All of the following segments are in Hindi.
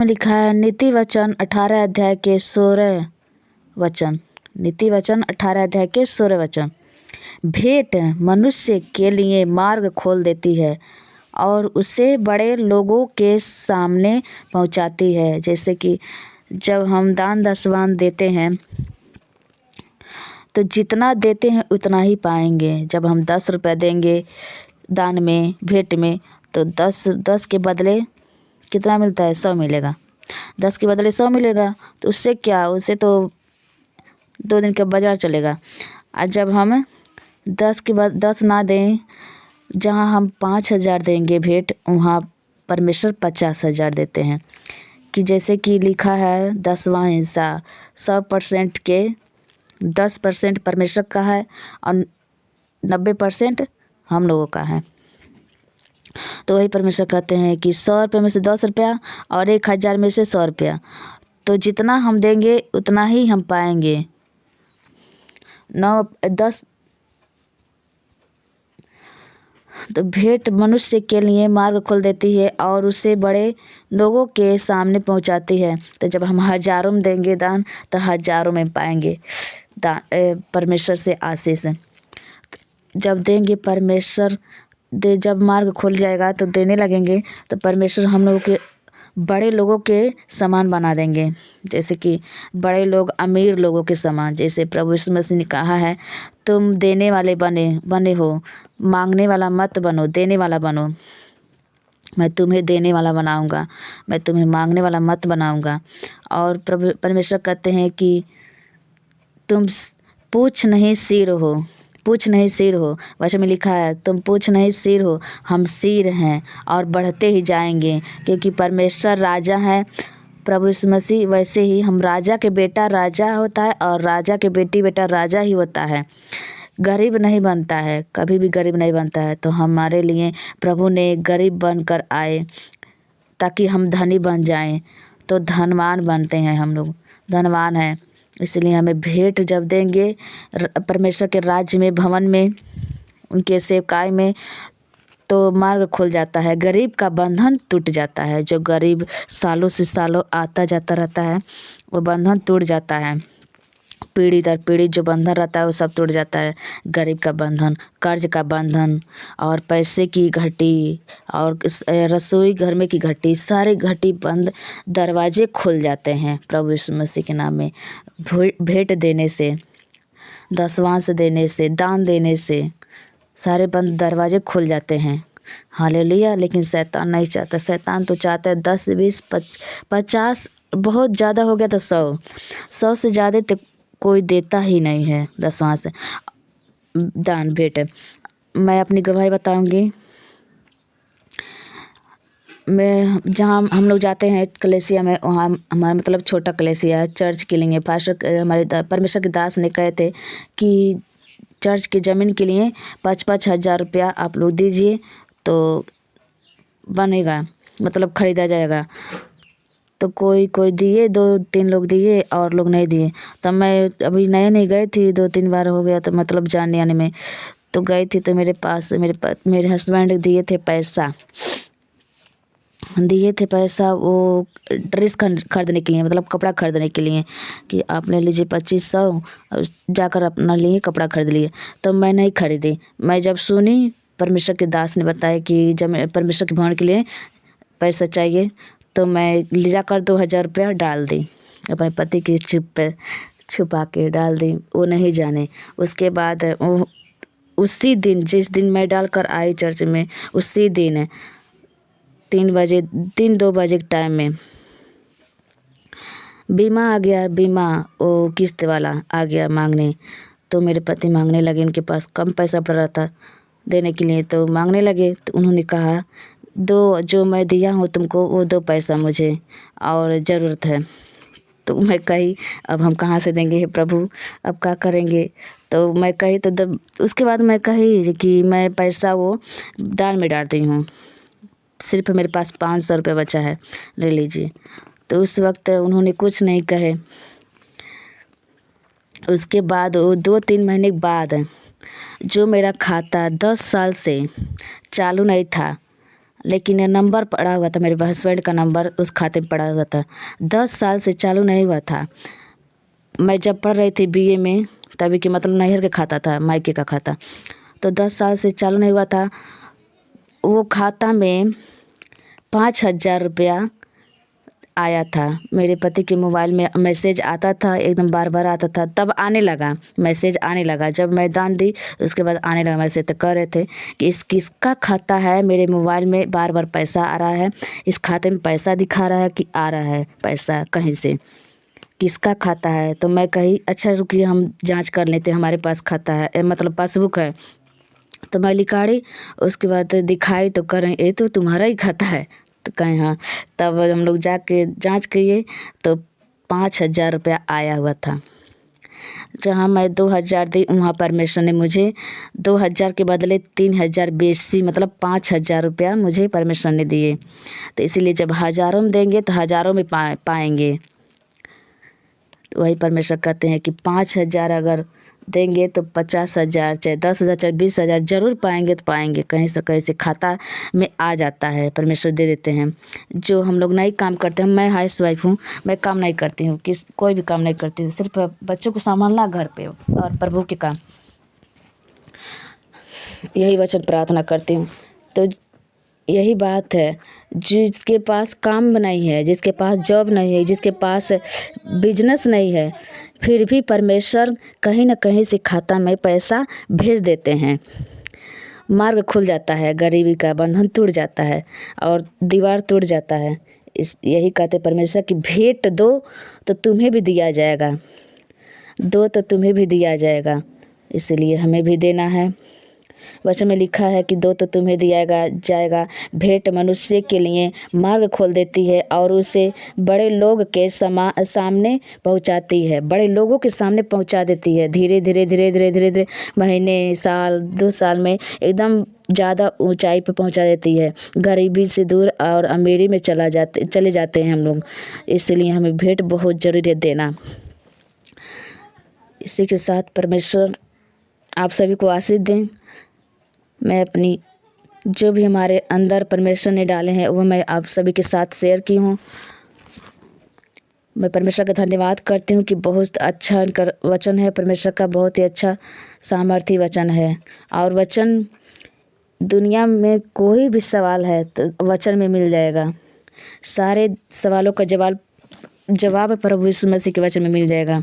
में लिखा है नीति वचन 18 अध्याय के 16 वचन। नीति वचन 18 अध्याय के 16 वचन। भेंट मनुष्य के लिए मार्ग खोल देती है और उसे बड़े लोगों के सामने पहुंचाती है। जैसे कि जब हम दान दशवान देते हैं तो जितना देते हैं उतना ही पाएंगे। जब हम 10 रुपये देंगे दान में, भेंट में, तो 10 के बदले कितना मिलता है? 100 मिलेगा। 10 के बदले 100 मिलेगा, तो उससे क्या, उससे तो 2 दिन का बाजार चलेगा। और जब हम 10 के बाद 10 ना दें, जहाँ हम 5,000 देंगे भेंट, वहाँ परमेश्वर 50,000 देते हैं। कि जैसे कि लिखा है 10वां हिस्सा 100% के 10% परमेश्वर का है और 90% हम लोगों का है। तो वही परमेश्वर कहते हैं कि 100 रुपये में से 10 रुपया और 1,000 में से 100 रुपया, तो जितना हम देंगे उतना ही हम पाएंगे। 9-10 तो भेंट मनुष्य के लिए मार्ग खोल देती है और उसे बड़े लोगों के सामने पहुंचाती है। तो जब हम हजारों में देंगे दान, तो हजारों में पाएंगे परमेश्वर से आशीष। जब देंगे परमेश्वर जब मार्ग खुल जाएगा तो देने लगेंगे, तो परमेश्वर हम लोगों के बड़े लोगों के समान बना देंगे। जैसे कि बड़े लोग अमीर लोगों के समान। जैसे प्रभु यीशु मसीह ने कहा है, तुम देने वाले बने हो, मांगने वाला मत बनो, देने वाला बनो। मैं तुम्हें देने वाला बनाऊंगा, मैं तुम्हें मांगने वाला मत बनाऊंगा। और प्रभु परमेश्वर कहते हैं कि तुम पूछ नहीं सिर हो, पूछ नहीं सिर हो। वैसे में लिखा है तुम पूछ नहीं सिर हो, हम सिर हैं और बढ़ते ही जाएंगे। क्योंकि परमेश्वर राजा है, प्रभु यीशु मसीह, वैसे ही हम राजा के बेटा राजा होता है और राजा के बेटी बेटा राजा ही होता है। गरीब नहीं बनता है, कभी भी गरीब नहीं बनता है। तो हमारे लिए प्रभु ने गरीब बनकर आए ताकि हम धनी बन जाएं। तो धनवान बनते हैं, हम लोग धनवान हैं। इसलिए हमें भेंट जब देंगे परमेश्वर के राज्य में, भवन में, उनके सेवकाई में, तो मार्ग खुल जाता है, गरीब का बंधन टूट जाता है। जो गरीब सालों से सालों आता जाता रहता है, वो बंधन टूट जाता है। पीढ़ी दर पीढ़ी जो बंधन रहता है वो सब टूट जाता है। गरीब का बंधन, कर्ज का बंधन, और पैसे की घटी, और रसोई घर में की घटी, सारे घटी बंद, दरवाजे खुल जाते हैं प्रभु यीशु मसीह के नाम में। भेंट देने से, दशवांश देने से, दान देने से सारे बंद दरवाजे खुल जाते हैं। हालेलुया। लेकिन शैतान नहीं चाहता। शैतान तो चाहता है 10, 20, 50, बहुत ज़्यादा हो गया तो 100 से ज़्यादा तो कोई देता ही नहीं है दशवांश दान भेंट। मैं अपनी गवाही बताऊंगी। मैं जहाँ हम लोग जाते हैं कलेसिया में, वहाँ हमारा मतलब छोटा कलेसिया है, चर्च के लिए पास्टर हमारे परमेश्वर के दास ने कहे थे कि चर्च की ज़मीन के लिए 5-5 हज़ार रुपया आप लोग दीजिए तो बनेगा, मतलब ख़रीदा जाएगा। तो कोई दिए, 2-3 लोग दिए और लोग नहीं दिए। तब मैं अभी नए गई थी, 2-3 बार हो गया, तो मतलब जानने आने में तो गई थी। तो मेरे पास मेरे हस्बैंड दिए थे पैसा, वो ड्रेस खरीदने के लिए, मतलब कपड़ा खरीदने के लिए, कि आप ले लीजिए 2500, जाकर अपना लिए कपड़ा खरीद लिए। तो मैं नहीं खरीदी। मैं जब सुनी परमेश्वर के दास ने बताया कि जब परमेश्वर के भवन के लिए पैसा चाहिए, तो मैं ले जाकर 2,000 रुपया डाल दी, अपने पति की छुपा के डाल दी, वो नहीं जाने। उसके बाद उसी दिन, जिस दिन मैं डालकर आई चर्च में, उसी दिन 3-2 बजे के टाइम में बीमा आ गया। बीमा वो किस्त वाला आ गया मांगने। तो मेरे पति मांगने लगे, उनके पास कम पैसा पड़ रहा था देने के लिए, तो मांगने लगे। तो उन्होंने कहा, दो, जो मैं दिया हूँ तुमको वो 2 पैसा मुझे और ज़रूरत है। तो मैं कही, अब हम कहाँ से देंगे हे प्रभु, अब क्या करेंगे। तो मैं कही, तो उसके बाद मैं कही कि मैं पैसा वो दान में डाल दी हूँ, सिर्फ मेरे पास 500 रुपये बचा है, ले लीजिए। तो उस वक्त उन्होंने कुछ नहीं कहे। उसके बाद वो 2-3 महीने के बाद, जो मेरा खाता 10 साल से चालू नहीं था, लेकिन ये नंबर पड़ा हुआ था, मेरे हस्बैंड का नंबर उस खाते में पड़ा हुआ था। 10 साल से चालू नहीं हुआ था। मैं जब पढ़ रही थी बीए में, तभी कि मतलब नैहर का खाता था, मायके का खाता, तो 10 साल से चालू नहीं हुआ था। वो खाता में 5,000 रुपया आया था। मेरे पति के मोबाइल में मैसेज आता था, एकदम बार बार आता था, तब आने लगा मैसेज, आने लगा जब मैं दान दी, उसके बाद आने लगा मैसेज। तो कह रहे थे कि इस किसका खाता है, मेरे मोबाइल में बार बार पैसा आ रहा है, इस खाते में पैसा दिखा रहा है कि आ रहा है पैसा कहीं से, किसका खाता है। तो मैं कही अच्छा रुकिए हम जांच कर लेते हैं, हमारे पास खाता है, मतलब पासबुक है। तो मैं निकाली, उसके बाद दिखाई तो कह रहे ये तो तुम्हारा ही खाता है। तो कहें हाँ। तब हम लोग जाके जांच किए तो 5,000 रुपया आया हुआ था। जहाँ मैं 2,000 दी, वहाँ परमेश्वर ने मुझे 2,000 के बदले 3,000 बेसी, मतलब 5,000 रुपया मुझे परमेश्वर ने दिए। तो इसीलिए जब हज़ारों में देंगे तो हज़ारों में पाएंगे। तो वही परमेश्वर कहते हैं कि 5,000 अगर देंगे तो 50,000, चाहे 10,000, चाहे 20,000 ज़रूर पाएंगे, तो पाएंगे कहीं से खाता में आ जाता है, परमेश्वर दे देते हैं। जो हम लोग नहीं काम करते हैं, मैं हाउस वाइफ हूँ, मैं काम नहीं करती हूँ, कोई भी काम नहीं करती हूँ, सिर्फ बच्चों को संभालना घर पे और प्रभु के काम, यही वचन प्रार्थना करती हूँ। तो यही बात है, जिसके पास काम नहीं है, जिसके पास जॉब नहीं है, जिसके पास बिजनेस नहीं है, फिर भी परमेश्वर कहीं ना कहीं से खाता में पैसा भेज देते हैं। मार्ग खुल जाता है, गरीबी का बंधन टूट जाता है और दीवार टूट जाता है। यही कहते परमेश्वर की भेंट दो तो तुम्हें भी दिया जाएगा, दो तो तुम्हें भी दिया जाएगा, इसलिए हमें भी देना है। वचन में लिखा है कि दो तो तुम्हें दिया जाएगा। भेंट मनुष्य के लिए मार्ग खोल देती है और उसे बड़े लोग के सामने पहुंचाती है, बड़े लोगों के सामने पहुंचा देती है। धीरे धीरे धीरे धीरे धीरे धीरे महीने, साल, 2 साल में एकदम ज़्यादा ऊंचाई पर पहुंचा देती है। गरीबी से दूर और अमीरी में चले जाते हैं हम लोग, इसलिए हमें भेंट बहुत ज़रूरी है देना। इसी के साथ परमेश्वर आप सभी को आशीष दें। मैं अपनी जो भी हमारे अंदर परमेश्वर ने डाले हैं वो मैं आप सभी के साथ शेयर की हूँ। मैं परमेश्वर का धन्यवाद करती हूँ कि बहुत अच्छा वचन है, परमेश्वर का बहुत ही अच्छा सामर्थी वचन है। और वचन दुनिया में कोई भी सवाल है तो वचन में मिल जाएगा, सारे सवालों का जवाब प्रभु यीशु मसीह के वचन में मिल जाएगा।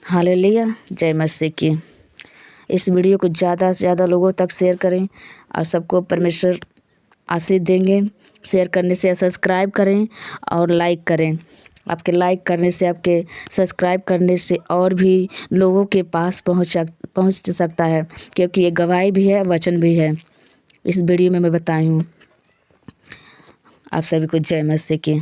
हालेलुया, जय मसीह की। इस वीडियो को ज़्यादा से ज़्यादा लोगों तक शेयर करें और सबको परमेश्वर आशीष देंगे। शेयर करने से, सब्सक्राइब करें और लाइक करें। आपके लाइक करने से, आपके सब्सक्राइब करने से और भी लोगों के पास पहुंच सकता है, क्योंकि ये गवाही भी है, वचन भी है। इस वीडियो में मैं बताई हूँ। आप सभी को जय मसीह की।